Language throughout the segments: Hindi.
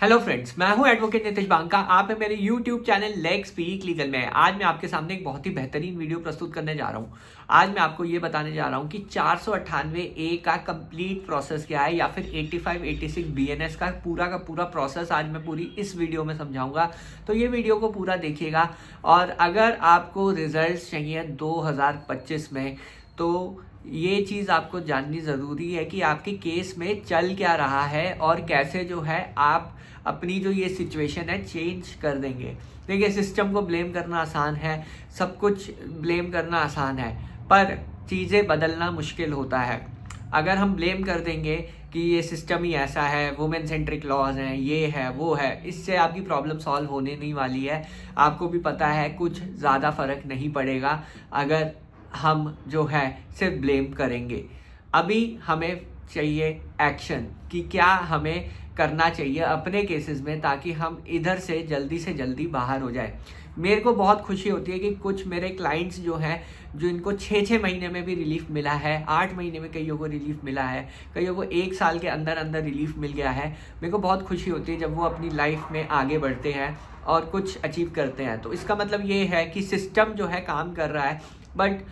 हेलो फ्रेंड्स, मैं हूं एडवोकेट नितिश बांका। आप है मेरे YouTube channel let's speak legal में। आज मैं आपके सामने एक बहुत ही बेहतरीन वीडियो प्रस्तुत करने जा रहा हूं। आज मैं आपको ये बताने जा रहा हूं कि 498A का कंप्लीट प्रोसेस क्या है, या फिर 8586 BNS का पूरा प्रोसेस आज मैं पूरी इस वीडियो में समझाऊंगा। तो ये वीडियो को पूरा देखिएगा। और अगर आपको रिजल्ट चाहिए 2025 में, तो ये चीज़ आपको जाननी ज़रूरी है कि आपके केस में चल क्या रहा है और कैसे जो है आप अपनी जो ये सिचुएशन है चेंज कर देंगे। देखिए, सिस्टम को ब्लेम करना आसान है, सब कुछ ब्लेम करना आसान है, पर चीज़ें बदलना मुश्किल होता है। अगर हम ब्लेम कर देंगे कि ये सिस्टम ही ऐसा है, वुमेन सेंट्रिक लॉज हैं, ये है वो है, इससे आपकी प्रॉब्लम सॉल्व होने नहीं वाली है। आपको भी पता है कुछ ज़्यादा फ़र्क नहीं पड़ेगा अगर हम जो है सिर्फ ब्लेम करेंगे। अभी हमें चाहिए एक्शन कि क्या हमें करना चाहिए अपने केसेस में, ताकि हम इधर से जल्दी बाहर हो जाए। मेरे को बहुत खुशी होती है कि कुछ मेरे क्लाइंट्स जो हैं, जो इनको 6 महीने में भी रिलीफ मिला है, 8 महीने में कईयों को रिलीफ मिला है, कईयों को 1 साल के अंदर रिलीफ मिल गया है। मेरे को बहुत खुशी होती है जब वो अपनी लाइफ में आगे बढ़ते हैं और कुछ अचीव करते हैं। तो इसका मतलब ये है कि सिस्टम जो है काम कर रहा है, बट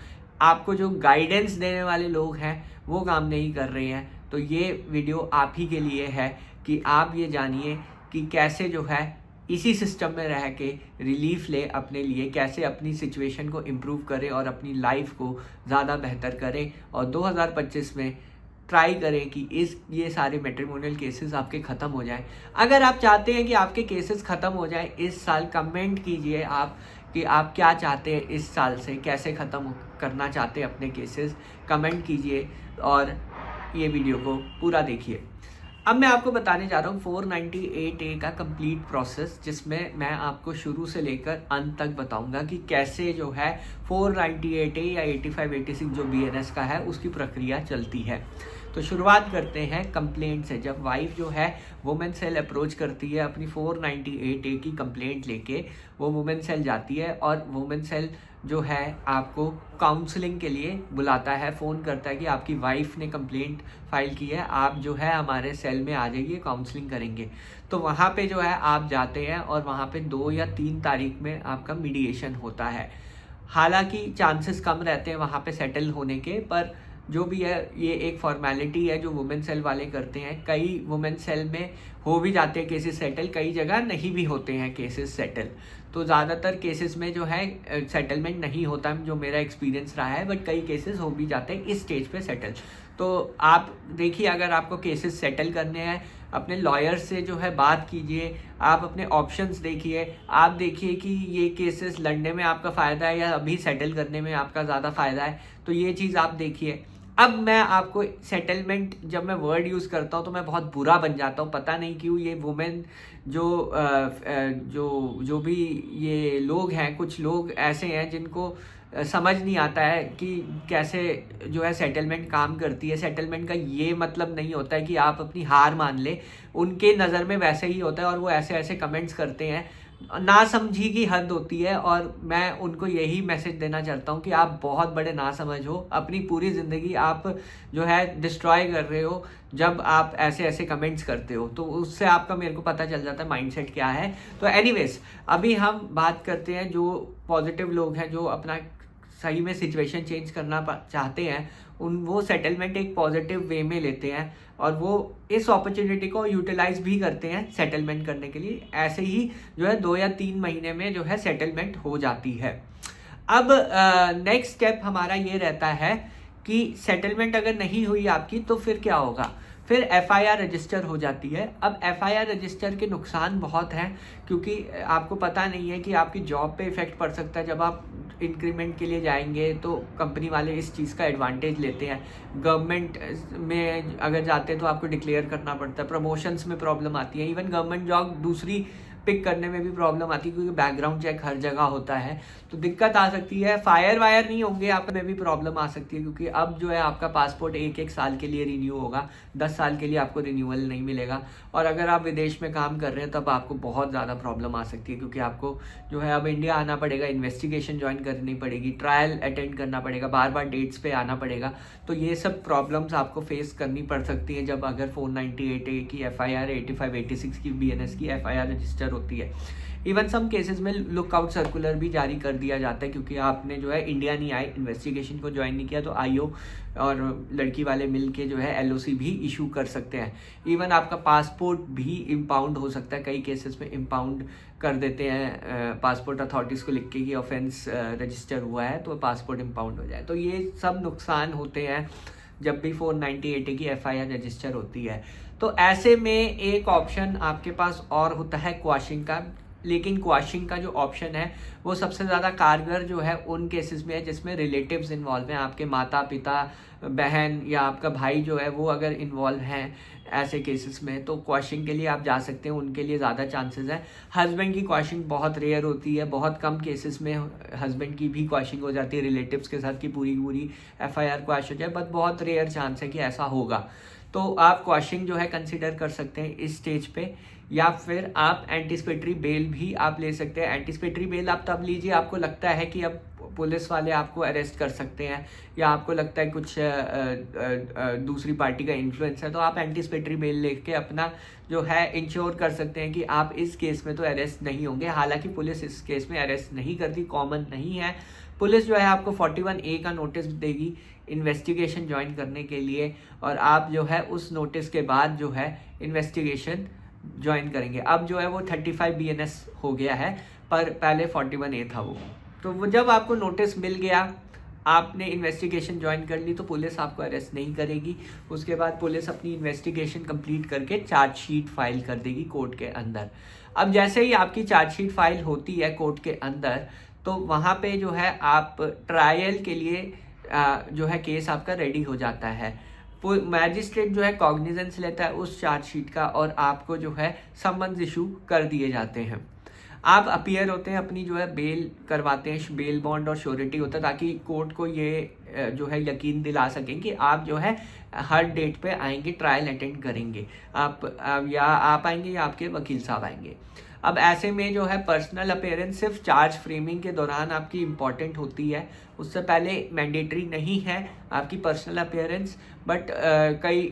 आपको जो गाइडेंस देने वाले लोग हैं वो काम नहीं कर रहे हैं। तो ये वीडियो आप ही के लिए है कि आप ये जानिए कि कैसे जो है इसी सिस्टम में रह के रिलीफ ले अपने लिए, कैसे अपनी सिचुएशन को इम्प्रूव करें और अपनी लाइफ को ज़्यादा बेहतर करें। और 2025 में ट्राई करें कि ये सारे मैट्रिमोनियल केसेस आपके ख़त्म हो जाएं। अगर आप चाहते हैं कि आपके केसेस ख़त्म हो जाएं इस साल, कमेंट कीजिए आप कि आप क्या चाहते हैं इस साल से, कैसे ख़त्म करना चाहते हैं अपने केसेस। कमेंट कीजिए और ये वीडियो को पूरा देखिए। अब मैं आपको बताने जा रहा हूँ 498A का कंप्लीट प्रोसेस, जिसमें मैं आपको शुरू से लेकर अंत तक बताऊंगा कि कैसे जो है 498A या 8586 जो BNS का है उसकी प्रक्रिया चलती है। तो शुरुआत करते हैं कंप्लेंट से। जब वाइफ जो है वुमेन सेल अप्रोच करती है अपनी 498A की कंप्लेंट लेके, वो वुमेन सेल जाती है और वुमेन सेल जो है आपको काउंसलिंग के लिए बुलाता है, फ़ोन करता है कि आपकी वाइफ ने कंप्लेंट फाइल की है, आप जो है हमारे सेल में आ जाइए, काउंसलिंग करेंगे। तो वहाँ पे जो है आप जाते हैं और वहाँ पे 2 या 3 तारीख में आपका मीडिएशन होता है। हालांकि चांसेस कम रहते हैं वहाँ पे सेटल होने के, पर जो भी है ये एक फॉर्मेलिटी है जो वुमेन सेल वाले करते हैं। कई वुमेन सेल में हो भी जाते हैं केसेस सेटल, कई जगह नहीं भी होते हैं केसेस सेटल। तो ज़्यादातर केसेस में जो है सेटलमेंट नहीं होता है, जो मेरा एक्सपीरियंस रहा है, बट कई केसेस हो भी जाते हैं इस स्टेज पे सेटल। तो आप देखिए, अगर आपको केसेस सेटल करने हैं, अपने लॉयर से जो है बात कीजिए, आप अपने ऑप्शंस देखिए, आप देखिए कि ये केसेस लड़ने में आपका फ़ायदा है या अभी सेटल करने में आपका ज़्यादा फ़ायदा है। तो ये चीज़ आप देखिए। अब मैं आपको सेटलमेंट, जब मैं वर्ड यूज़ करता हूँ तो मैं बहुत बुरा बन जाता हूँ, पता नहीं क्यों। ये वुमेन जो भी ये लोग हैं, कुछ लोग ऐसे हैं जिनको समझ नहीं आता है कि कैसे जो है सेटलमेंट काम करती है। सेटलमेंट का ये मतलब नहीं होता है कि आप अपनी हार मान ले, उनके नज़र में वैसे ही होता है और वो ऐसे ऐसे कमेंट्स करते हैं। नासमझी की हद होती है, और मैं उनको यही मैसेज देना चाहता हूँ कि आप बहुत बड़े नासमझ हो। अपनी पूरी ज़िंदगी आप जो है डिस्ट्रॉय कर रहे हो जब आप ऐसे ऐसे कमेंट्स करते हो। तो उससे आपका, मेरे को पता चल जाता है माइंडसेट क्या है। तो एनीवेज, अभी हम बात करते हैं जो पॉजिटिव लोग हैं, जो अपना सही में सिचुएशन चेंज करना चाहते हैं। वो सेटलमेंट एक पॉजिटिव वे में लेते हैं और वो इस अपॉर्चुनिटी को यूटिलाइज भी करते हैं सेटलमेंट करने के लिए। ऐसे ही जो है 2 या 3 महीने में जो है सेटलमेंट हो जाती है। अब नेक्स्ट स्टेप हमारा ये रहता है कि सेटलमेंट अगर नहीं हुई आपकी तो फिर क्या होगा। फिर FIR रजिस्टर हो जाती है। अब FIR रजिस्टर के नुकसान बहुत हैं, क्योंकि आपको पता नहीं है कि आपकी जॉब पे इफ़ेक्ट पड़ सकता है। जब आप इंक्रीमेंट के लिए जाएंगे तो कंपनी वाले इस चीज़ का एडवांटेज लेते हैं। गवर्नमेंट में अगर जाते हैं तो आपको डिक्लेयर करना पड़ता है। प्रमोशंस में प्रॉब्लम आती है। इवन गवर्नमेंट जॉब दूसरी पिक करने में भी प्रॉब्लम आती है, क्योंकि बैकग्राउंड चेक हर जगह होता है, तो दिक्कत आ सकती है। फायर वायर नहीं होंगे आप में भी प्रॉब्लम आ सकती है, क्योंकि अब जो है आपका पासपोर्ट 1-1 साल के लिए रिन्यू होगा, 10 साल के लिए आपको रिन्यूअल नहीं मिलेगा। और अगर आप विदेश में काम कर रहे हैं तब आपको बहुत ज़्यादा प्रॉब्लम आ सकती है, क्योंकि आपको जो है अब इंडिया आना पड़ेगा, इन्वेस्टिगेशन ज्वाइन करनी पड़ेगी, ट्रायल अटेंड करना पड़ेगा, बार बार डेट्स पे आना पड़ेगा। तो ये सब प्रॉब्लम्स आपको फेस करनी पड़ सकती है जब अगर 498A की FIR, 85-86 की BNS की FIR रजिस्टर होती है। इवन सम केसेस में लुकआउट सर्कुलर भी जारी कर दिया जाता है, क्योंकि आपने जो है इंडिया नहीं आए, इन्वेस्टिगेशन को ज्वाइन नहीं किया, तो IO और लड़की वाले मिल के जो है LOC भी इशू कर सकते हैं। इवन आपका पासपोर्ट भी इम्पाउंड हो सकता है, कई केसेस में इम्पाउंड कर देते हैं पासपोर्ट अथॉरिटीज़ को लिख के कि ऑफेंस रजिस्टर हुआ है, तो पासपोर्ट इम्पाउंड हो जाए। तो ये सब नुकसान होते हैं जब भी 498A की FIR रजिस्टर होती है। तो ऐसे में एक ऑप्शन आपके पास और होता है क्वाशिंग का, लेकिन क्वाशिंग का जो ऑप्शन है वो सबसे ज़्यादा कारगर जो है उन केसेस में है जिसमें रिलेटिव्स इन्वॉल्व हैं, आपके माता पिता, बहन या आपका भाई जो है वो अगर इन्वॉल्व हैं ऐसे केसेस में, तो क्वाशिंग के लिए आप जा सकते हैं, उनके लिए ज़्यादा चांसेस हैं। हस्बैंड की क्वाशिंग बहुत रेयर होती है, बहुत कम केसेस में हस्बैंड की भी क्वाशिंग हो जाती है रिलेटिव्स के साथ, की पूरी FIR क्वाश हो जाए, बट बहुत रेयर चांस है कि ऐसा होगा। तो आप क्वाशिंग जो है कंसिडर कर सकते हैं इस स्टेज पे, या फिर आप एंटिसिपेटरी बेल भी आप ले सकते हैं। एंटिसिपेटरी बेल आप तब लीजिए आपको लगता है कि अब पुलिस वाले आपको अरेस्ट कर सकते हैं, या आपको लगता है कुछ दूसरी पार्टी का इन्फ्लुएंस है, तो आप एंटिसिपेटरी बेल लेके अपना जो है इंश्योर कर सकते हैं कि आप इस केस में तो अरेस्ट नहीं होंगे। हालांकि पुलिस इस केस में अरेस्ट नहीं करती, कॉमन नहीं है। पुलिस जो है आपको 41A का नोटिस देगी इन्वेस्टिगेशन ज्वाइन करने के लिए, और आप जो है उस नोटिस के बाद जो है इन्वेस्टिगेशन ज्वाइन करेंगे। अब जो है वो 35 BNS हो गया है, पर पहले 41A था वो। तो वो जब आपको नोटिस मिल गया, आपने इन्वेस्टिगेशन ज्वाइन कर ली, तो पुलिस आपको अरेस्ट नहीं करेगी। उसके बाद पुलिस अपनी इन्वेस्टिगेशन कंप्लीट करके चार्जशीट फाइल कर देगी कोर्ट के अंदर। अब जैसे ही आपकी चार्जशीट फाइल होती है कोर्ट के अंदर, तो वहाँ पे जो है आप ट्रायल के लिए जो है केस आपका रेडी हो जाता है। मैजिस्ट्रेट जो है कॉग्निजेंस लेता है उस चार्जशीट का, और आपको जो है समन्स इशू कर दिए जाते हैं। आप अपीयर होते हैं, अपनी जो है बेल करवाते हैं, बेल बॉन्ड और श्योरिटी होता है, ताकि कोर्ट को ये जो है यकीन दिला सकें कि आप जो है हर डेट पे आएंगे, ट्रायल अटेंड करेंगे। या आप आएंगे या आपके वकील साहब आएंगे। अब ऐसे में जो है पर्सनल अपीयरेंस सिर्फ चार्ज फ्रेमिंग के दौरान आपकी इम्पॉर्टेंट होती है, उससे पहले मैंडेटरी नहीं है आपकी पर्सनल अपीयरेंस। बट कई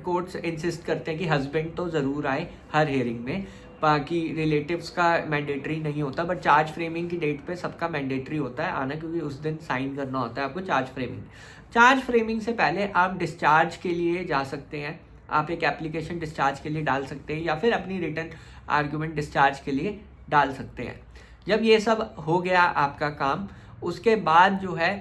कोर्ट्स इंसिस्ट करते हैं कि हस्बैंड तो ज़रूर आए हर हियरिंग में, बाकी रिलेटिव्स का मैंडेटरी नहीं होता। बट चार्ज फ्रेमिंग की डेट पे सबका मैंडेटरी होता है आना, क्योंकि उस दिन साइन करना होता है आपको चार्ज फ्रेमिंग से पहले आप डिस्चार्ज के लिए जा सकते हैं, आप एक एप्लीकेशन डिस्चार्ज के लिए डाल सकते हैं, या फिर अपनी रिटर्न आर्गुमेंट डिस्चार्ज के लिए डाल सकते हैं। जब ये सब हो गया आपका काम, उसके बाद जो है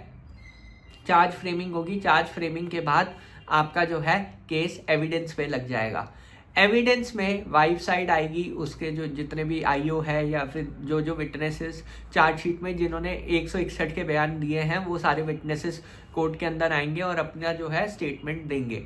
चार्ज फ्रेमिंग होगी। चार्ज फ्रेमिंग के बाद आपका जो है केस एविडेंस पे लग जाएगा। एविडेंस में वाइफ साइड आएगी, उसके जो जितने भी IO है या फिर जो विटनेसेस चार्जशीट में जिन्होंने 161 के बयान दिए हैं, वो सारे विटनेसेस कोर्ट के अंदर आएंगे और अपना जो है स्टेटमेंट देंगे।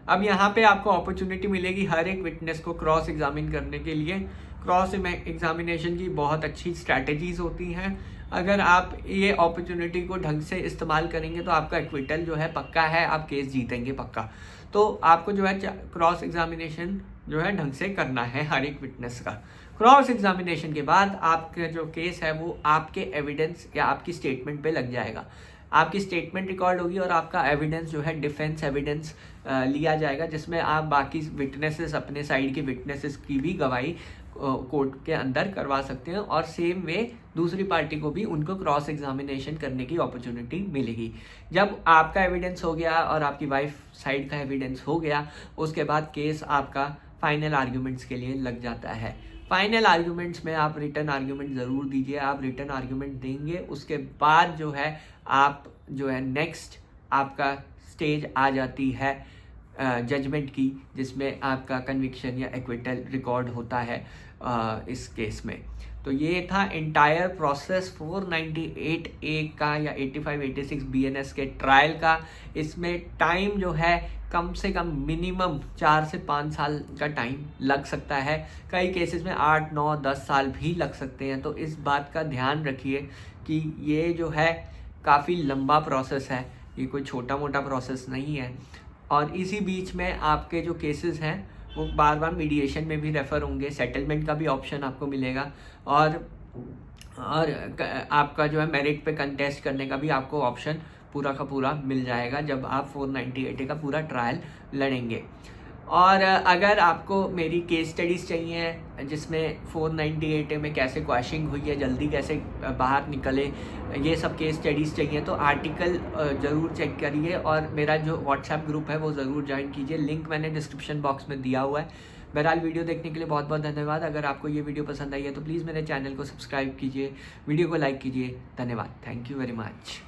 अब यहाँ पे आपको अपॉर्चुनिटी मिलेगी हर एक विटनेस को क्रॉस एग्जामिन करने के लिए। क्रॉस एग्जामिनेशन की बहुत अच्छी स्ट्रैटेजीज होती हैं। अगर आप ये अपॉर्चुनिटी को ढंग से इस्तेमाल करेंगे तो आपका एक्विटल जो है पक्का है, आप केस जीतेंगे पक्का। तो आपको जो है क्रॉस एग्जामिनेशन जो है ढंग से करना है हर एक विटनेस का। क्रॉस एग्जामिनेशन के बाद आपका जो केस है वो आपके एविडेंस या आपकी स्टेटमेंट पे लग जाएगा। आपकी स्टेटमेंट रिकॉर्ड होगी और आपका एविडेंस जो है डिफेंस एविडेंस लिया जाएगा, जिसमें आप बाकी विटनेसेस, अपने साइड के विटनेसेस की भी गवाही कोर्ट के अंदर करवा सकते हैं, और सेम वे दूसरी पार्टी को भी उनको क्रॉस एग्जामिनेशन करने की अपॉर्चुनिटी मिलेगी। जब आपका एविडेंस हो गया और आपकी वाइफ साइड का एविडेंस हो गया, उसके बाद केस आपका फाइनल आर्ग्यूमेंट्स के लिए लग जाता है। फाइनल आर्ग्यूमेंट्स में आप रिटर्न आर्ग्यूमेंट ज़रूर दीजिए। आप रिटर्न आर्ग्यूमेंट देंगे, उसके बाद जो है आप जो है नेक्स्ट आपका स्टेज आ जाती है जजमेंट की, जिसमें आपका कन्विक्शन या एक्विटल रिकॉर्ड होता है इस केस में। तो ये था एंटायर प्रोसेस 498A का या 85-86 BNS के ट्रायल का। इसमें टाइम जो है कम से कम मिनिमम 4 से 5 साल का टाइम लग सकता है। कई केसेस में 8, 9, 10 साल भी लग सकते हैं। तो इस बात का ध्यान रखिए कि ये जो है काफ़ी लंबा प्रोसेस है, ये कोई छोटा मोटा प्रोसेस नहीं है। और इसी बीच में आपके जो केसेस हैं वो बार बार मीडिएशन में भी रेफ़र होंगे, सेटलमेंट का भी ऑप्शन आपको मिलेगा, और आपका जो है मेरिट पे कंटेस्ट करने का भी आपको ऑप्शन पूरा का पूरा मिल जाएगा जब आप 498A का पूरा ट्रायल लड़ेंगे। और अगर आपको मेरी केस स्टडीज़ चाहिए जिसमें 498A में कैसे क्वैशिंग हुई है, जल्दी कैसे बाहर निकले, ये सब केस स्टडीज़ चाहिए तो आर्टिकल ज़रूर चेक करिए और मेरा जो व्हाट्सएप ग्रुप है वो ज़रूर ज्वाइन कीजिए। लिंक मैंने डिस्क्रिप्शन बॉक्स में दिया हुआ है। बहरहाल वीडियो देखने के लिए बहुत बहुत धन्यवाद। अगर आपको ये वीडियो पसंद आई है तो प्लीज़ मेरे चैनल को सब्सक्राइब कीजिए, वीडियो को लाइक कीजिए। धन्यवाद। Thank you very much.